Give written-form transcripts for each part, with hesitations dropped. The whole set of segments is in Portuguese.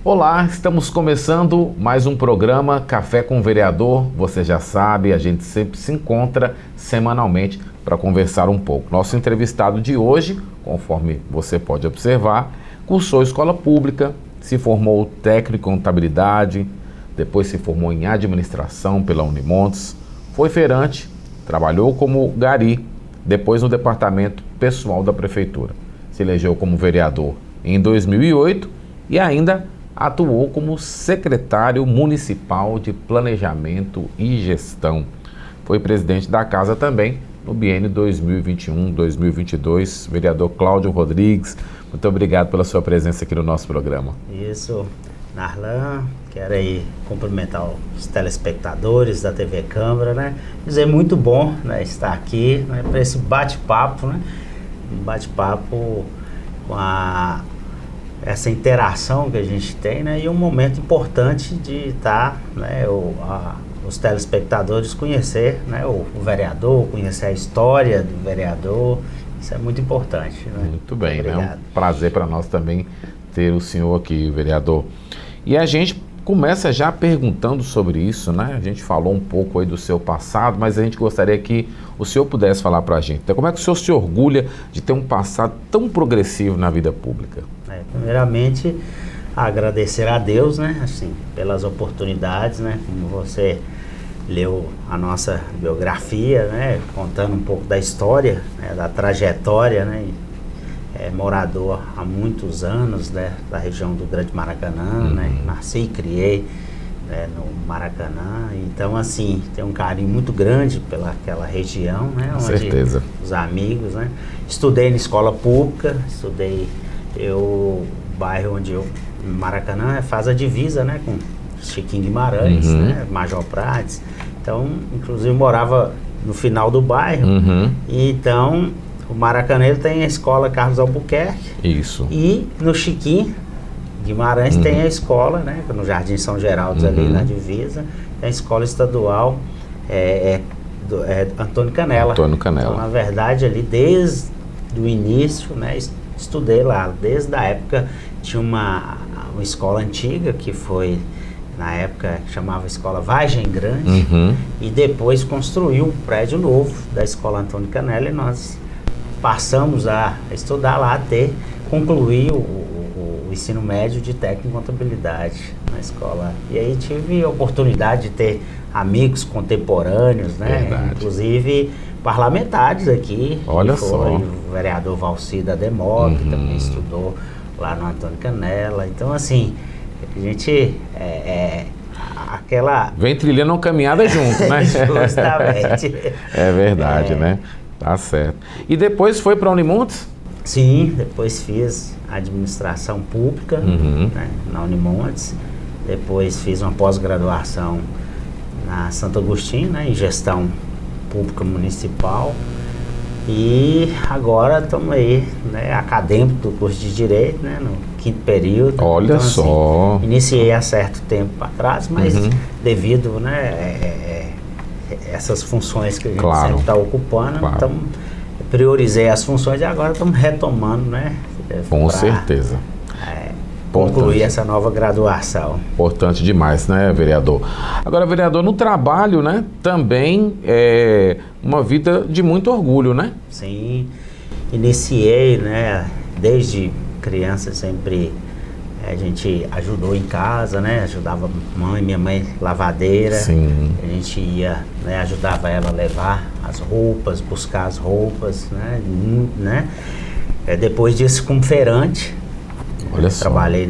Olá, estamos começando mais um programa Café com o Vereador. Você já sabe, a gente sempre se encontra semanalmente para conversar um pouco. Nosso entrevistado de hoje, conforme você pode observar, cursou escola pública, se formou técnico em contabilidade, depois se formou em administração pela Unimontes, foi feirante, trabalhou como gari, depois no departamento pessoal da prefeitura. Se elegeu como vereador em 2008 e ainda atuou como secretário municipal de Planejamento e Gestão. Foi presidente da casa também no biênio 2021-2022. Vereador Cláudio Rodrigues, muito obrigado pela sua presença aqui no nosso programa. Isso, Narlan, quero aí cumprimentar os telespectadores da TV Câmara, né? Dizer muito bom, né, estar aqui, né, para esse bate-papo, né? Um bate-papo com essa interação que a gente tem, né? E um momento importante de estar, né, os telespectadores conhecer, né, o vereador, conhecer a história do vereador. Isso é muito importante, né? Muito bem, né? É um prazer para nós também ter o senhor aqui, vereador. E a gente começa já perguntando sobre isso, né? A gente falou um pouco aí do seu passado, mas a gente gostaria que o senhor pudesse falar para a gente. Então, como é que o senhor se orgulha de ter um passado tão progressivo na vida pública? Primeiramente, agradecer a Deus, né? Assim, pelas oportunidades, né? Como você leu a nossa biografia, né? Contando um pouco da história, né? Da trajetória, né? Morador há muitos anos, né? Da região do Grande Maracanã, né? Nasci e criei, né? No Maracanã. Então, assim, tem um carinho muito grande pelaquela região, né? Com onde certeza. Os amigos, né? Estudei na escola pública, o bairro onde Maracanã faz a divisa, né? Com Chiquinho Guimarães, né? Major Prades. Então, inclusive, morava no final do bairro. E então, o Maracanã tem a escola Carlos Albuquerque. Isso. E no Chiquinho Guimarães tem a escola, né? No Jardim São Geraldo, ali na divisa, tem a escola estadual Antônio Canella. Antônio Canella. Então, na verdade, ali desde o início, né? Estudei lá. Desde a época tinha uma escola antiga que foi, na época, chamava Escola Vargem Grande. E depois construiu um prédio novo da escola Antônio Canella e nós passamos a estudar lá até concluir o ensino médio de técnico em contabilidade na escola. E aí tive a oportunidade de ter amigos contemporâneos, né? Verdade. Inclusive parlamentares aqui. Olha foi só. O vereador Valcida Demó, que também estudou lá no Antônio Canella. Então, assim, a gente aquela... Vem trilhando uma caminhada junto, né? Justamente. É verdade, né? Tá certo. E depois foi para a Unimontes? Sim, depois fiz administração pública, né, na Unimontes. Depois fiz uma pós-graduação na Santo Agostinho, né, em gestão pública municipal. E agora estamos aí, né, acadêmico do curso de Direito, né, no 5º período. Olha então, só. Assim, iniciei há certo tempo atrás, mas devido, né, essas funções que a gente sempre está ocupando, então priorizei as funções e agora estamos retomando, né? Com certeza. Concluir essa nova graduação. Importante demais, né, vereador? Agora, vereador, no trabalho, né, também é uma vida de muito orgulho, né? Sim, iniciei, né, desde criança sempre a gente ajudou em casa, né, ajudava minha mãe lavadeira. Sim. A gente ia, né, ajudava ela a levar as roupas, buscar as roupas, né? Depois disso, como feirante. Olha só. Trabalhei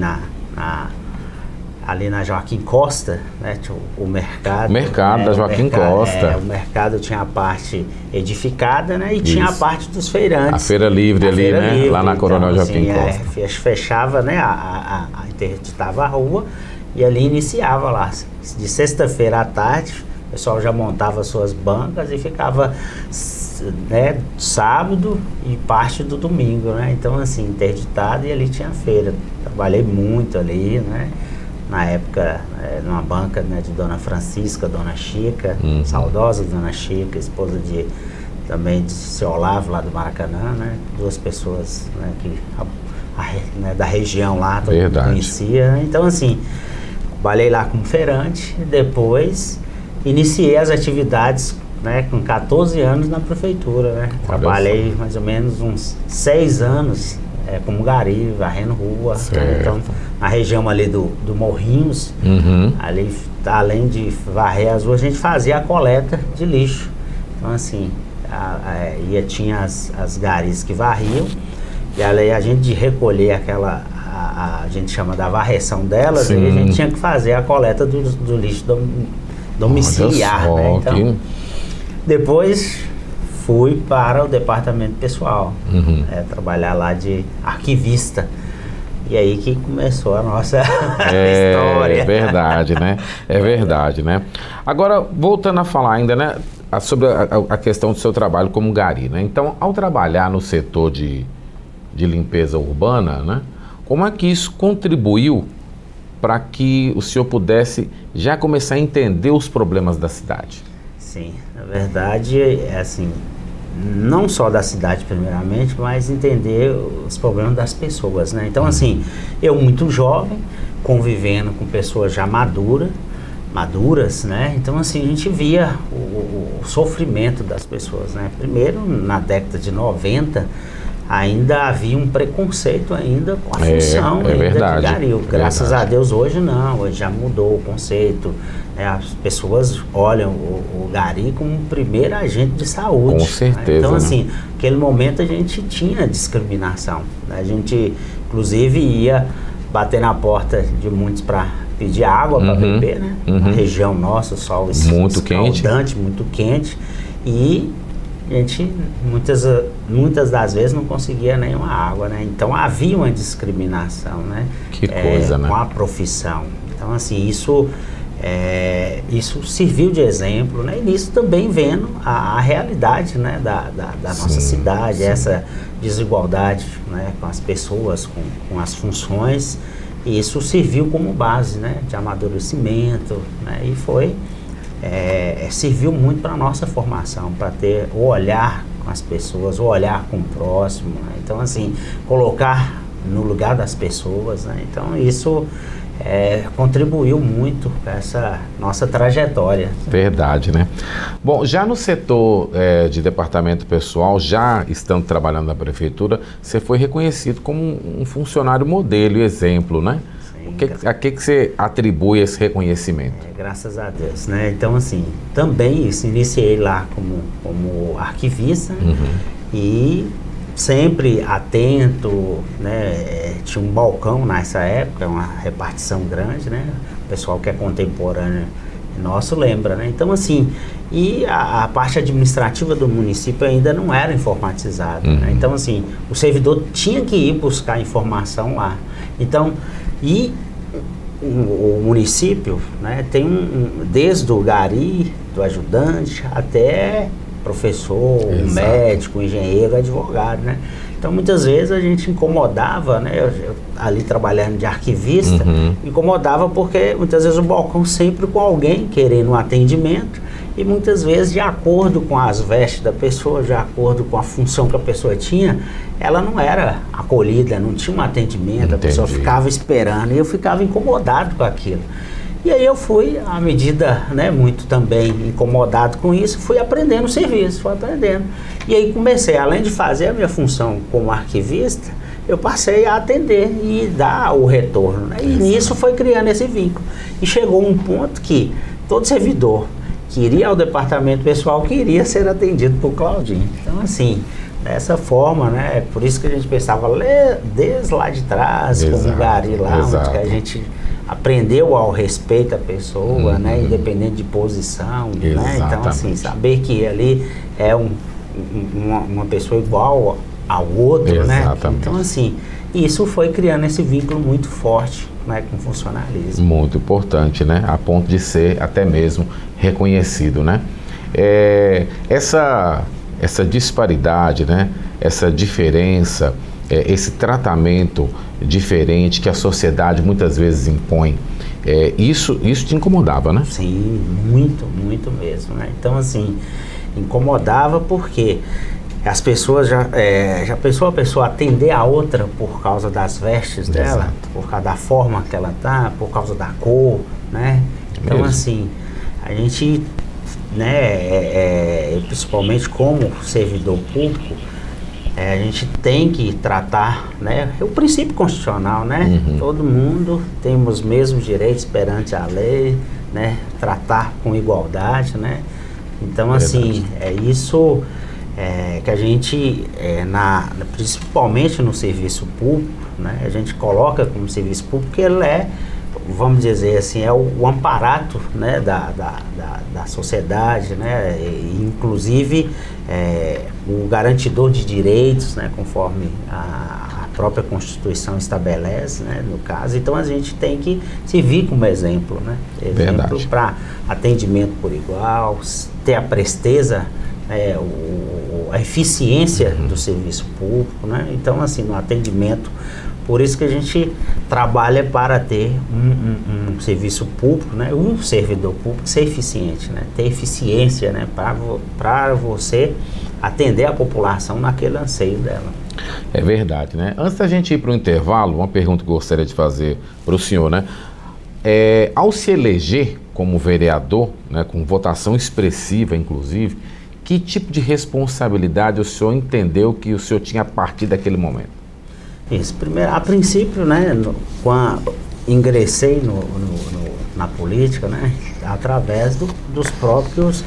ali na Joaquim Costa, né? O mercado. O mercado da Joaquim Costa. O mercado tinha a parte edificada, né? E tinha a parte dos feirantes. A feira livre ali, né? Livre, lá na Coronel então, Joaquim Costa. Fechava, né? Interditava a rua e ali iniciava lá. De sexta-feira à tarde, o pessoal já montava suas bancas e ficava, né, sábado e parte do domingo, né? Então, assim, interditado e ali tinha feira. Trabalhei muito ali, né? Na época, numa banca, né, de Dona Francisca, Dona Chica, saudosa Dona Chica, esposa também de seu Olavo, lá do Maracanã, né? Duas pessoas, né, que né, da região lá, todo mundo conhecia. Então, assim, trabalhei lá como feirante, depois iniciei as atividades, né, com 14 anos na prefeitura, né? Trabalhei mais ou menos uns 6 anos como gari, varrendo rua, né? Então, na região ali do Morrinhos, ali, além de varrer as ruas, a gente fazia a coleta de lixo. Então, assim, tinha as garis que varriam, e aí a gente de recolher aquela, a gente chama da varreção delas, e a gente tinha que fazer a coleta do lixo domiciliar, né? Então, depois fui para o departamento pessoal, trabalhar lá de arquivista. E aí que começou a nossa história. É verdade, né? É verdade, né? Agora, voltando a falar ainda, né, sobre a questão do seu trabalho como gari, né? Então, ao trabalhar no setor de limpeza urbana, né, como é que isso contribuiu para que o senhor pudesse já começar a entender os problemas da cidade? Sim, na verdade, assim, não só da cidade primeiramente, mas entender os problemas das pessoas, né? Então, assim, eu muito jovem, convivendo com pessoas já maduras, né? Então, assim, a gente via o sofrimento das pessoas, né? Primeiro, na década de 90, ainda havia um preconceito ainda com a função de gari. Graças a Deus hoje não, hoje já mudou o conceito. As pessoas olham o gari como um primeiro agente de saúde. Com certeza. Né? Então, assim, naquele momento a gente tinha discriminação. Né? A gente, inclusive, ia bater na porta de muitos para pedir água para beber, né? Na região nossa, o sol escaldante, muito quente. E a gente, muitas das vezes, não conseguia nenhuma água, né? Então, havia uma discriminação, né? Que coisa, né? Com a profissão. Então, assim, isso serviu de exemplo, né? E nisso também vendo a realidade, né, da nossa cidade, essa desigualdade, né, com as pessoas, com as funções, e isso serviu como base, né, de amadurecimento, né? E serviu muito para a nossa formação, para ter o olhar com as pessoas, o olhar com o próximo, né? Então, assim, colocar no lugar das pessoas, né? Então, isso contribuiu muito para essa nossa trajetória. Verdade, né? Bom, já no setor de departamento pessoal, já estando trabalhando na prefeitura, você foi reconhecido como um funcionário modelo e exemplo, né? A que você atribui esse reconhecimento? Graças a Deus, né? Então, assim, também iniciei lá como arquivista, e sempre atento, né? Tinha um balcão nessa época, uma repartição grande, né? O pessoal que é contemporâneo nosso lembra, né? Então, assim, e a parte administrativa do município ainda não era informatizada, né? Então, assim, o servidor tinha que ir buscar informação lá. Então, e o município, né, tem desde o gari, do ajudante, até professor, médico, engenheiro, advogado, né? Então, muitas vezes a gente incomodava, né? Eu ali trabalhando de arquivista, incomodava porque muitas vezes o balcão sempre com alguém querendo um atendimento, e muitas vezes, de acordo com as vestes da pessoa, de acordo com a função que a pessoa tinha, ela não era acolhida, não tinha um atendimento, a pessoa ficava esperando, e eu ficava incomodado com aquilo. E aí eu fui, à medida, né, muito também incomodado com isso, fui aprendendo o serviço, fui aprendendo. E aí comecei, além de fazer a minha função como arquivista, eu passei a atender e dar o retorno, né? E nisso foi criando esse vínculo. E chegou um ponto que todo servidor que iria ao departamento pessoal queria ser atendido por Claudinho. Então, assim, dessa forma, né, por isso que a gente pensava desde lá de trás, como o gari lá, onde que a gente aprendeu ao respeito à pessoa, né, independente de posição, né? Então, assim, saber que ali é uma pessoa igual ao outro, né? Então, assim, isso foi criando esse vínculo muito forte, né, com o funcionalismo. Muito importante, né? A ponto de ser até mesmo reconhecido, né? Essa disparidade, né? Essa diferença, esse tratamento diferente que a sociedade muitas vezes impõe, isso te incomodava, né? Sim, muito, muito mesmo, né? Então, assim, incomodava porque as pessoas já pensou a pessoa atender a outra por causa das vestes dela, Exato. por causa da forma que ela tá, por causa da cor, né? Então, Mesmo. assim, a gente, né, principalmente como servidor público, a gente tem que tratar, né, o princípio constitucional, né? Todo mundo tem os mesmos direitos perante a lei, né? Tratar com igualdade, né? Então, assim, é isso que a gente, principalmente no serviço público, né? A gente coloca como serviço público que ele vamos dizer assim, é o amparato, né, da sociedade, né? E, inclusive, o garantidor de direitos, né, conforme a própria Constituição estabelece, né, no caso. Então, a gente tem que servir como exemplo, né? Exemplo para atendimento por igual, ter a presteza, a eficiência do serviço público, né? Então, assim, no atendimento, por isso que a gente trabalha para ter um serviço público, né? Um servidor público ser eficiente, né? Ter eficiência, né? Para você atender a população naquele anseio dela. É verdade, né? Antes da gente ir para o intervalo, uma pergunta que eu gostaria de fazer para o senhor, né? Ao se eleger como vereador, né, com votação expressiva, inclusive, que tipo de responsabilidade o senhor entendeu que o senhor tinha a partir daquele momento? Isso, primeiro, a princípio, né, quando ingressei na política, né, através dos próprios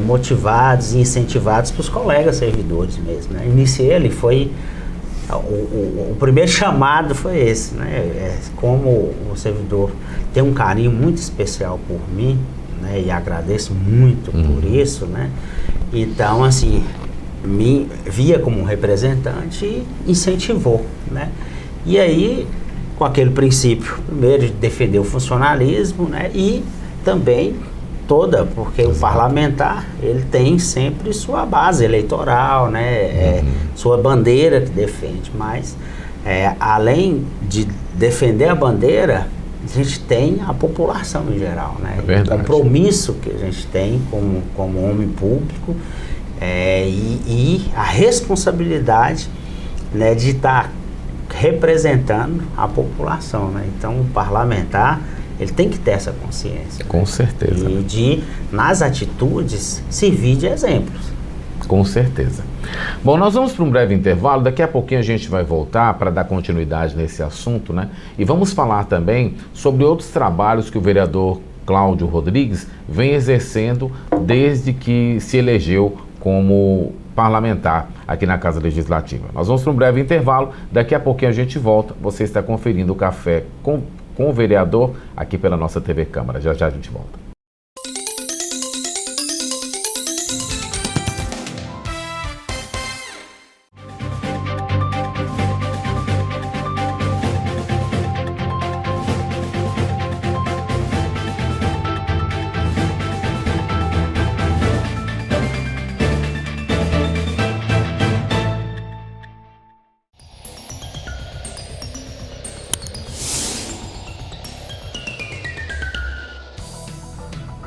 motivados e incentivados pelos colegas servidores mesmo, né. Iniciei, o primeiro chamado foi esse, né, como o servidor tem um carinho muito especial por mim, né, e agradeço muito por isso, né. Então, assim, me via como um representante e incentivou, né? E aí, com aquele princípio, primeiro de defender o funcionalismo, né? E também porque o parlamentar, ele tem sempre sua base eleitoral, né? Sua bandeira que defende, mas além de defender a bandeira, a gente tem a população em geral, né? O compromisso que a gente tem como homem público, e a responsabilidade, né, de estar representando a população, né? Então, o parlamentar, ele tem que ter essa consciência. Com certeza. E de, nas atitudes, servir de exemplos. Com certeza. Bom, nós vamos para um breve intervalo, daqui a pouquinho a gente vai voltar para dar continuidade nesse assunto, né? E vamos falar também sobre outros trabalhos que o vereador Cláudio Rodrigues vem exercendo desde que se elegeu como parlamentar aqui na Casa Legislativa. Nós vamos para um breve intervalo, daqui a pouquinho a gente volta. Você está conferindo o Café com o Vereador aqui pela nossa TV Câmara. Já já a gente volta.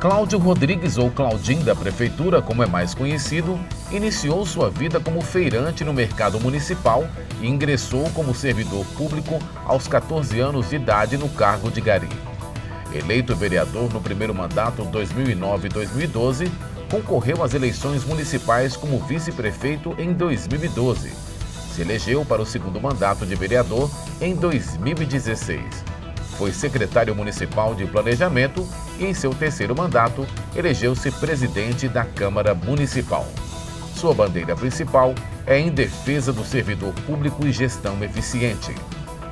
Cláudio Rodrigues, ou Claudinho da Prefeitura, como é mais conhecido, iniciou sua vida como feirante no mercado municipal e ingressou como servidor público aos 14 anos de idade no cargo de gari. Eleito vereador no primeiro mandato 2009-2012, concorreu às eleições municipais como vice-prefeito em 2012. Se elegeu para o segundo mandato de vereador em 2016. Foi secretário municipal de planejamento e, em seu terceiro mandato, elegeu-se presidente da Câmara Municipal. Sua bandeira principal é em defesa do servidor público e gestão eficiente.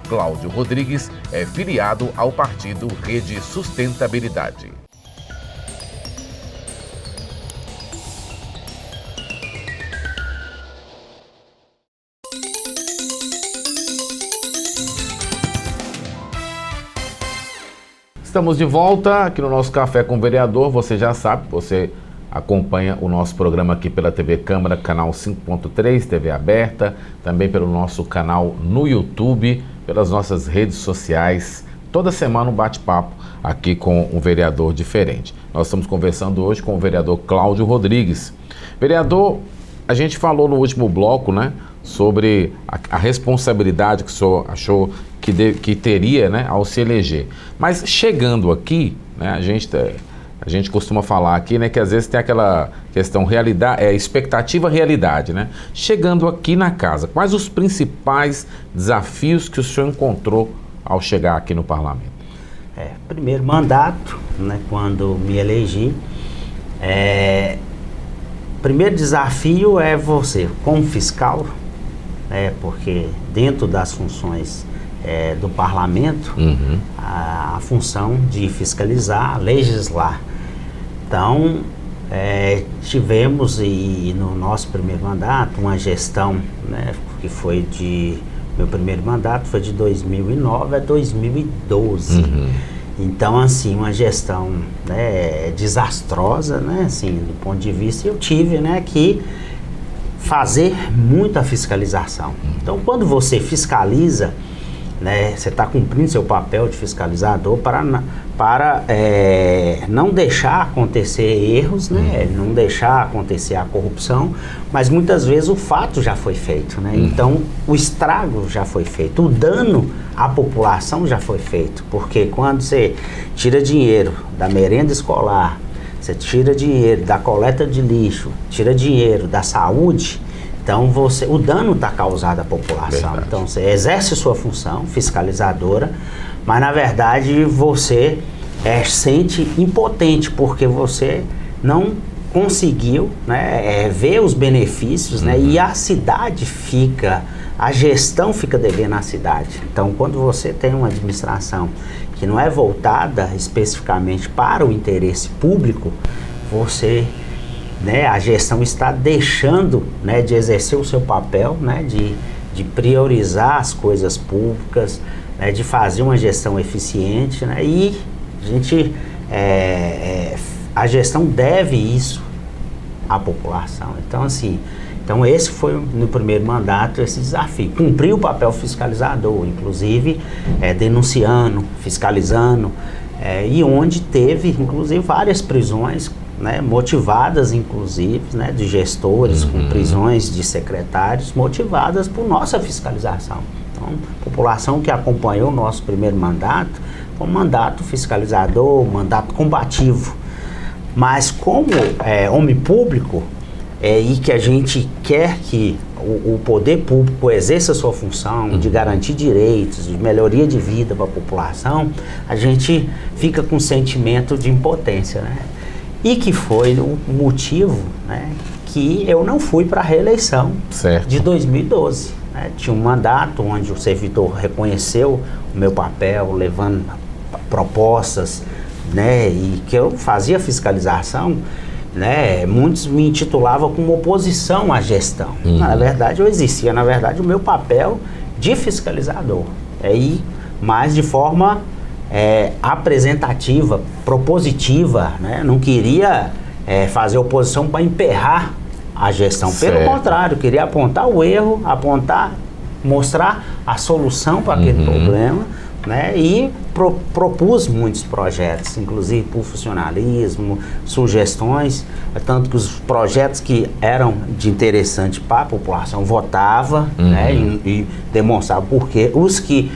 Cláudio Rodrigues é filiado ao partido Rede Sustentabilidade. Estamos de volta aqui no nosso Café com o Vereador. Você já sabe, você acompanha o nosso programa aqui pela TV Câmara, canal 5.3, TV aberta, também pelo nosso canal no YouTube, pelas nossas redes sociais. Toda semana um bate-papo aqui com um vereador diferente. Nós estamos conversando hoje com o vereador Cláudio Rodrigues. Vereador, a gente falou no último bloco, né, sobre a responsabilidade que o senhor achou que teria, né, ao se eleger. Mas chegando aqui, né, a gente costuma falar aqui, né, que às vezes tem aquela questão expectativa-realidade, né? Chegando aqui na casa, quais os principais desafios que o senhor encontrou ao chegar aqui no parlamento? Primeiro mandato, né, quando me elegi, primeiro desafio é você, como fiscal, porque dentro das funções do parlamento, a função de fiscalizar, legislar. Então, tivemos no nosso primeiro mandato uma gestão, né, que foi meu primeiro mandato foi de 2009 a 2012. Então, assim, uma gestão, né, desastrosa, né, assim, do ponto de vista, eu tive, né, que fazer muita fiscalização. Então, quando você fiscaliza, né, você está cumprindo seu papel de fiscalizador para não deixar acontecer erros, né, não deixar acontecer a corrupção, mas muitas vezes o fato já foi feito, né, então o estrago já foi feito, o dano à população já foi feito, porque quando você tira dinheiro da merenda escolar, você tira dinheiro da coleta de lixo, tira dinheiro da saúde, então o dano está causado à população. Verdade. Então você exerce sua função fiscalizadora, mas na verdade você sente impotente, porque você não conseguiu, né, ver os benefícios, né, e a gestão fica devendo à cidade. Então quando você tem uma administração que não é voltada especificamente para o interesse público, a gestão está deixando, né, de exercer o seu papel, né, de priorizar as coisas públicas, né, de fazer uma gestão eficiente, né, e a gestão deve isso à população. Então, assim, esse foi no primeiro mandato esse desafio, cumprir o papel fiscalizador, inclusive denunciando, fiscalizando, e onde teve, inclusive, várias prisões, né, motivadas, inclusive, né, de gestores, com prisões de secretários, motivadas por nossa fiscalização. Então, a população que acompanhou o nosso primeiro mandato, foi um mandato fiscalizador, um mandato combativo. Mas como homem público, e que a gente quer que o poder público exerça a sua função de garantir direitos, de melhoria de vida para a população, a gente fica com um sentimento de impotência, né? E que foi o motivo, né, que eu não fui para a reeleição de 2012. Né? Tinha um mandato onde o servidor reconheceu o meu papel, levando propostas, né, e que eu fazia fiscalização, né, muitos me intitulavam como oposição à gestão. Na verdade, eu exercia, o meu papel de fiscalizador. Mas de forma apresentativa, propositiva, né? Não queria fazer oposição para emperrar a gestão. Pelo contrário, queria apontar o erro, mostrar a solução para aquele problema, né? E propus muitos projetos, inclusive por funcionalismo, sugestões, tanto que os projetos que eram de interessante para a população votava, né? E demonstrava porque os que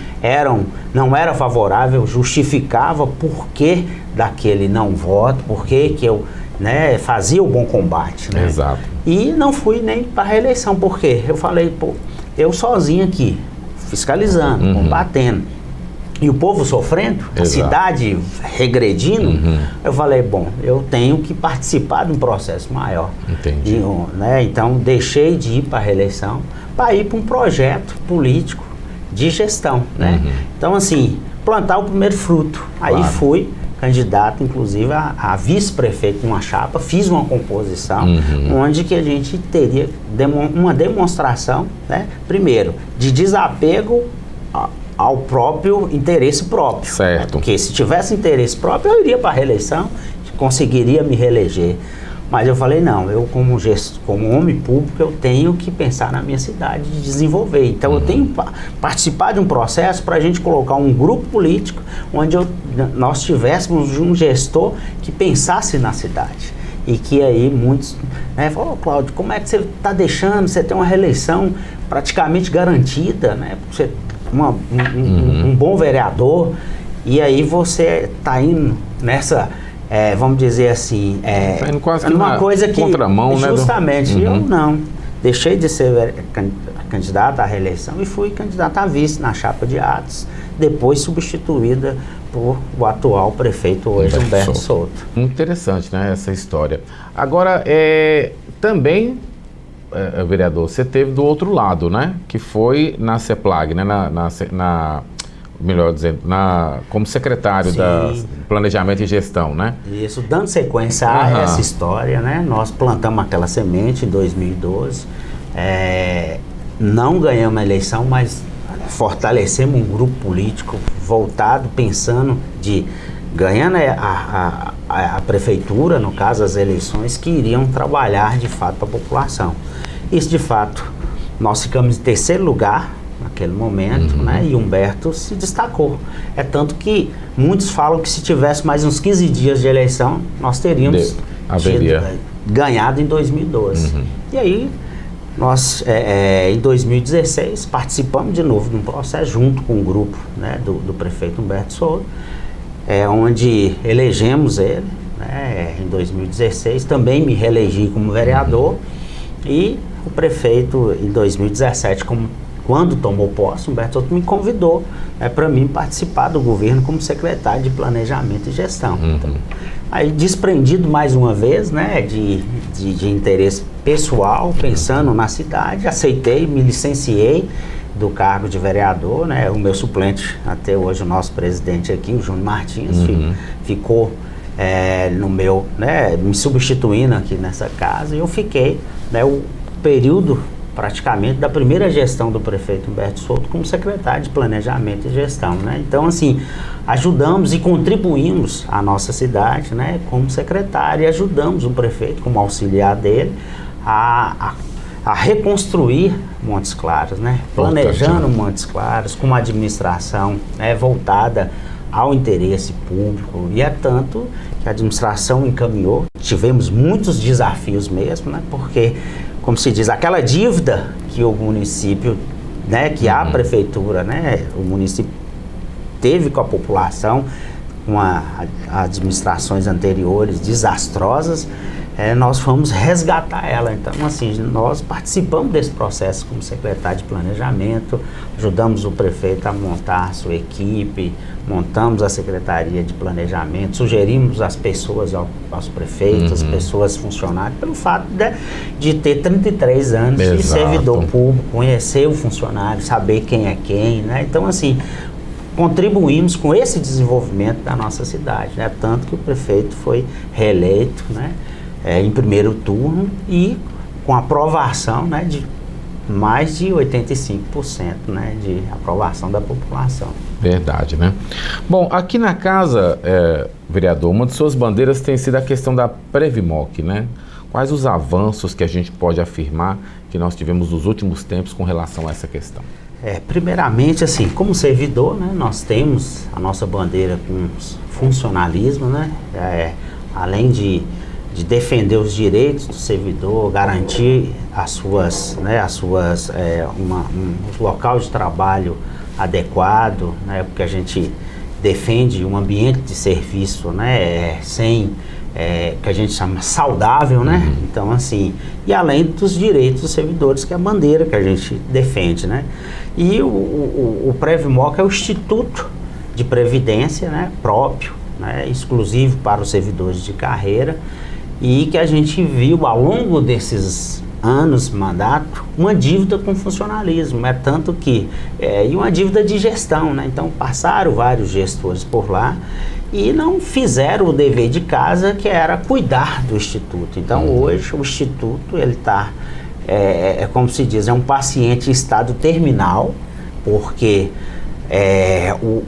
não era favorável, justificava por que daquele não voto, por que eu, né, fazia o bom combate, né? Exato. E não fui nem para a reeleição, porque eu falei, eu sozinho aqui, fiscalizando, combatendo, e o povo sofrendo, a cidade regredindo, eu falei, eu tenho que participar de um processo maior. Entendi. Né, então, deixei de ir para a reeleição para ir para um projeto político de gestão, né? Então, assim, plantar o primeiro fruto. Aí fui candidato, inclusive, a vice-prefeito numa chapa, fiz uma composição, onde que a gente teria uma demonstração, né, primeiro, de desapego ao próprio interesse próprio. Certo. Porque se tivesse interesse próprio, eu iria para a reeleição, conseguiria me reeleger. Mas eu falei, não, eu como homem público, eu tenho que pensar na minha cidade de desenvolver. Então eu tenho que participar de um processo para a gente colocar um grupo político onde nós tivéssemos um gestor que pensasse na cidade. e que aí muitos, né, falam, Cláudio, como é que você está deixando, você tem uma reeleição praticamente garantida, né, você um bom vereador, e aí você está indo nessa, vamos dizer assim, tá indo quase que numa coisa que contramão, justamente, né, eu não, deixei de ser candidato à reeleição e fui candidato a vice na chapa de Atos, depois substituída por o atual prefeito hoje, Humberto Souto. Interessante, né, essa história. Agora, também, vereador, você teve do outro lado, né, que foi na CEPLAG, né, melhor dizendo, como secretário da Planejamento e Gestão, né? Isso, dando sequência a essa história, né, nós plantamos aquela semente em 2012, não ganhamos a eleição, mas fortalecemos um grupo político voltado, pensando ganhando a prefeitura, no caso as eleições, que iriam trabalhar de fato para a população. Isso de fato, nós ficamos em terceiro lugar naquele momento, né, e Humberto se destacou. É tanto que muitos falam que se tivesse mais uns 15 dias de eleição, nós teríamos ganhado em 2012. E aí, nós, em 2016, participamos de novo de um processo junto com o grupo, né, do prefeito Humberto Souto, onde elegemos ele, né, em 2016, também me reelegi como vereador, e o prefeito, em 2017, quando tomou posse, Humberto Souto me convidou para mim participar do governo como secretário de Planejamento e Gestão. Então, aí, desprendido mais uma vez, né, de interesse pessoal, pensando na cidade, aceitei, me licenciei do cargo de vereador, né, o meu suplente, até hoje o nosso presidente aqui, o Júnior Martins, ficou no meu, né, me substituindo aqui nessa casa, e eu fiquei, né, o período praticamente da primeira gestão do prefeito Humberto Souto como secretário de Planejamento e Gestão, né? Então, assim, ajudamos e contribuímos a nossa cidade, né, como secretário, e ajudamos o prefeito, como auxiliar dele, a reconstruir Montes Claros, né? Planejando Montes Claros, com uma administração, né, voltada ao interesse público, e é tanto que a administração encaminhou, tivemos muitos desafios mesmo, né, porque, como se diz, aquela dívida que o município, né, que a prefeitura, né, o município teve com a população, com administrações anteriores desastrosas, nós fomos resgatar ela. Então, assim, nós participamos desse processo como secretário de Planejamento, ajudamos o prefeito a montar a sua equipe, montamos a Secretaria de Planejamento, sugerimos as pessoas aos prefeitos, pessoas funcionários, pelo fato de ter 33 anos de servidor público, conhecer o funcionário, saber quem é quem, né? Então, assim, contribuímos com esse desenvolvimento da nossa cidade, né? Tanto que o prefeito foi reeleito, né, em primeiro turno, e com aprovação, né, de mais de 85%, né, de aprovação da população. Verdade, né? Bom, aqui na casa, vereador, uma de suas bandeiras tem sido a questão da Previmoc, né? Quais os avanços que a gente pode afirmar que nós tivemos nos últimos tempos com relação a essa questão? Primeiramente, assim, como servidor, né, nós temos a nossa bandeira com funcionalismo, né? Além de defender os direitos do servidor, garantir um local de trabalho adequado, né, porque a gente defende um ambiente de serviço, né, que a gente chama saudável, né? Então, assim, e além dos direitos dos servidores, que é a bandeira que a gente defende, né? E o Previmoc é o Instituto de Previdência, né, próprio, né, exclusivo para os servidores de carreira, e que a gente viu ao longo desses anos de mandato uma dívida com funcionalismo, tanto que e uma dívida de gestão, né? Então passaram vários gestores por lá e não fizeram o dever de casa, que era cuidar do Instituto. Então hoje o Instituto, ele está, como se diz, é um paciente em estado terminal, porque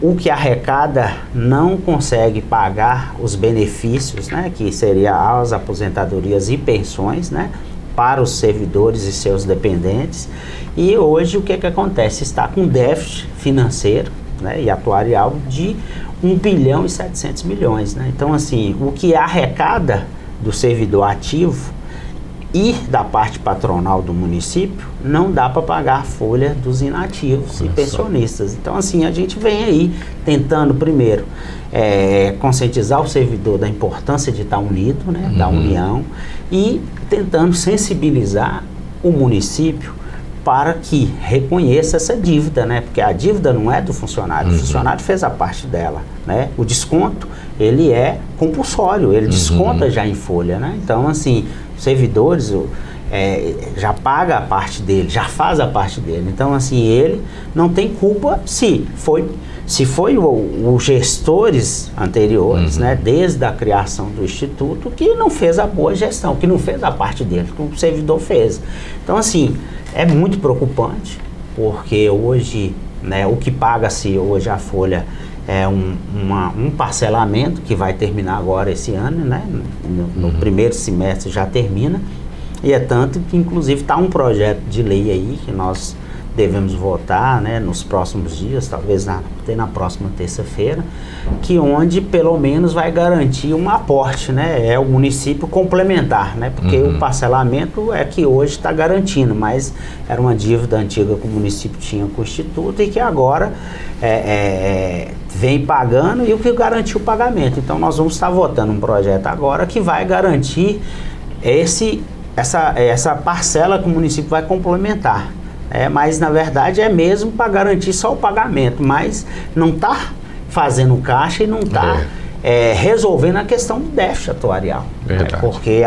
o que arrecada não consegue pagar os benefícios, né, que seria as aposentadorias e pensões, né, para os servidores e seus dependentes. E hoje o que acontece? Está com déficit financeiro, né, e atuarial de 1 bilhão e 700 milhões. Né? Então, assim, o que arrecada do servidor ativo e da parte patronal do município, não dá para pagar a folha dos inativos e pensionistas. Então, assim, a gente vem aí tentando, primeiro, conscientizar o servidor da importância de estar unido, né, da união, e tentando sensibilizar o município para que reconheça essa dívida, né? Porque a dívida não é do funcionário, o funcionário fez a parte dela, né? O desconto, ele é compulsório, ele desconta já em folha, né? Então, assim, os servidores já paga a parte dele, já faz a parte dele. Então, assim, ele não tem culpa se foi os gestores anteriores, né, desde a criação do Instituto, que não fez a boa gestão, que não fez a parte dele, que o servidor fez. Então, assim, é muito preocupante, porque hoje, né, o que paga-se hoje a folha é um parcelamento que vai terminar agora esse ano, né, no primeiro semestre já termina, e é tanto que, inclusive, está um projeto de lei aí que nós devemos votar, né, nos próximos dias, talvez até na próxima terça-feira, que onde pelo menos vai garantir um aporte, né, é o município complementar, né, porque o parcelamento é que hoje está garantindo, mas era uma dívida antiga que o município tinha com o Instituto e que agora vem pagando, e o que garantiu o pagamento. Então nós vamos estar votando um projeto agora que vai garantir essa parcela que o município vai complementar. Mas na verdade é mesmo para garantir só o pagamento, mas não está fazendo caixa e não está resolvendo a questão do déficit atuarial. Porque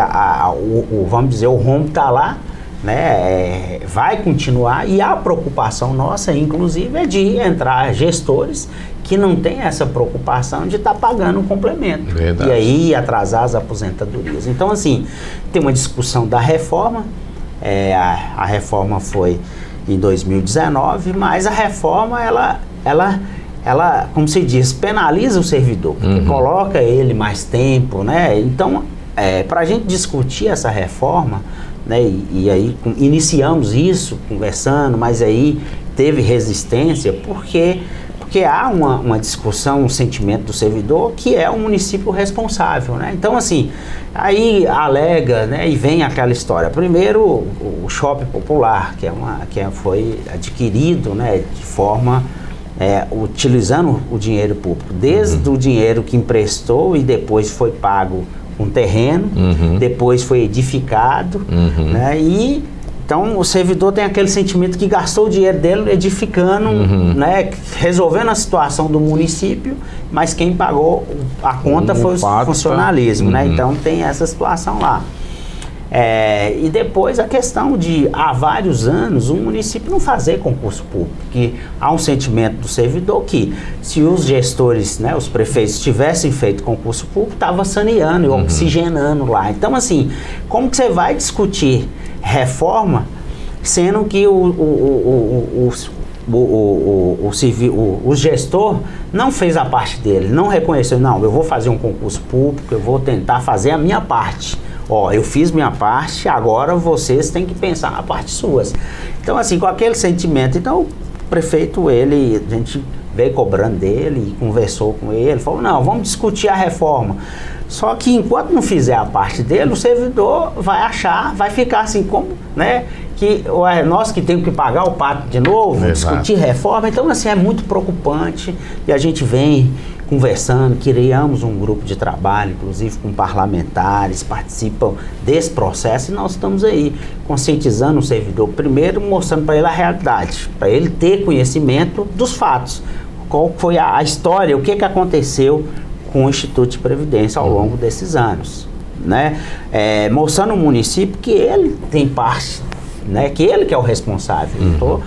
vamos dizer, o rombo está lá, né, vai continuar, e a preocupação nossa, inclusive, é de entrar gestores que não tem essa preocupação de estar pagando um complemento. E aí atrasar as aposentadorias. Então, assim, tem uma discussão da reforma, a reforma foi em 2019, mas a reforma, ela, como se diz, penaliza o servidor, porque coloca ele mais tempo, né? Então, para a gente discutir essa reforma, né, e aí iniciamos isso, conversando, mas aí teve resistência, porque há uma discussão, um sentimento do servidor que é o município responsável, né? Então, assim, aí alega, né, e vem aquela história. Primeiro, o shopping popular, que foi adquirido, né, de forma, utilizando o dinheiro público, desde o dinheiro que emprestou e depois foi pago um terreno, depois foi edificado, né, e então o servidor tem aquele sentimento que gastou o dinheiro dele edificando, né, resolvendo a situação do município, mas quem pagou a conta foi o funcionalismo, né? Então tem essa situação lá. E depois a questão de, há vários anos, o município não fazer concurso público, porque há um sentimento do servidor que, se os gestores, né, os prefeitos tivessem feito concurso público, estava saneando e oxigenando lá. Então, assim, como que você vai discutir reforma, sendo que o gestor não fez a parte dele, não reconheceu, não, eu vou fazer um concurso público, eu vou tentar fazer a minha parte. Eu fiz minha parte, agora vocês têm que pensar na parte suas. Então, assim, com aquele sentimento, então o prefeito, a gente veio cobrando dele, e conversou com ele, falou, não, vamos discutir a reforma. Só que enquanto não fizer a parte dele, o servidor vai ficar assim como, né, que nós que temos que pagar o pato de novo, discutir reforma. Então, assim, é muito preocupante, e a gente vem conversando, criamos um grupo de trabalho, inclusive com parlamentares, participam desse processo, e nós estamos aí conscientizando o servidor, primeiro mostrando para ele a realidade, para ele ter conhecimento dos fatos, qual foi a história, o que aconteceu com o Instituto de Previdência ao longo desses anos, né? Mostrando ao município que ele tem parte, né? Que ele que é o responsável. Não estou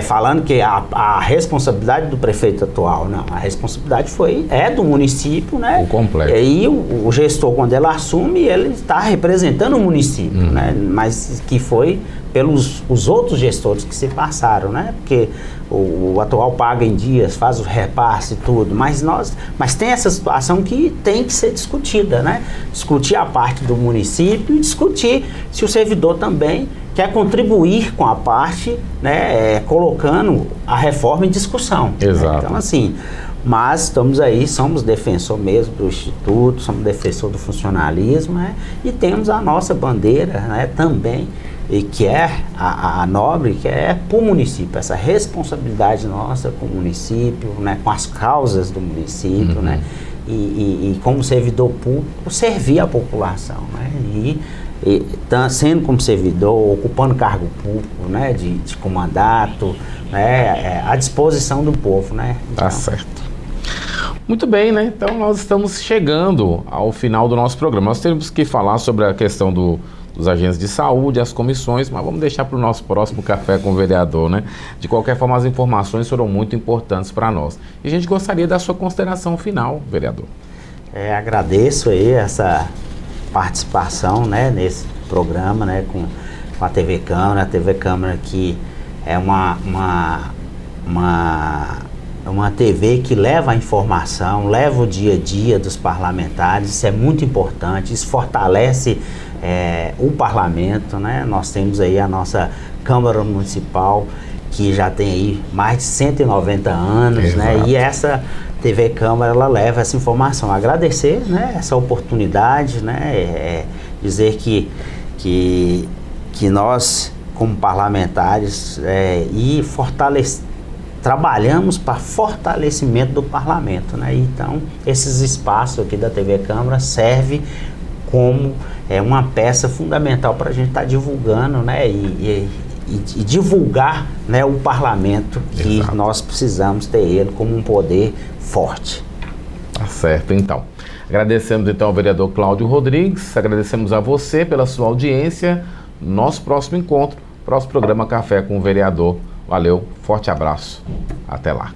falando que a responsabilidade do prefeito atual, não, a responsabilidade é do município, né? O completo. E aí o gestor, quando ele assume, ele está representando o município, né? Mas que foi pelos os outros gestores que se passaram, né? Porque o atual paga em dias, faz o repasse e tudo, mas tem essa situação que tem que ser discutida, né? Discutir a parte do município e discutir se o servidor também quer contribuir com a parte, né, colocando a reforma em discussão. Exato. Né? Então, assim, mas estamos aí, somos defensor mesmo do Instituto, somos defensor do funcionalismo, né? E temos a nossa bandeira, né, também, e que é a nobre, que é para o município, essa responsabilidade nossa com o município, né, com as causas do município, né? E como servidor público, servir a população, né? Sendo como servidor, ocupando cargo público, né, de comandato, né, à disposição do povo, né? Então, tá certo. Muito bem, né? Então nós estamos chegando ao final do nosso programa. Nós temos que falar sobre a questão dos agentes de saúde, as comissões, mas vamos deixar para o nosso próximo Café com o Vereador, né? De qualquer forma, as informações foram muito importantes para nós. E a gente gostaria da sua consideração final, vereador. Agradeço aí essa participação, né, nesse programa, né, com a TV Câmara, que é uma TV que leva a informação, leva o dia a dia dos parlamentares. Isso é muito importante, isso fortalece o parlamento, né? Nós temos aí a nossa Câmara Municipal, que já tem aí mais de 190 anos, exato, né? E essa TV Câmara, ela leva essa informação. Agradecer, né, essa oportunidade, né, dizer que nós, como parlamentares, trabalhamos para fortalecimento do parlamento, né? Então, esses espaços aqui da TV Câmara servem como uma peça fundamental para a gente estar divulgando, né, e divulgar, né, o parlamento, que exato, nós precisamos ter ele como um poder forte. Tá certo, então. Agradecemos então ao vereador Cláudio Rodrigues, agradecemos a você pela sua audiência. Nosso próximo encontro, próximo programa Café com o Vereador. Valeu, forte abraço, até lá.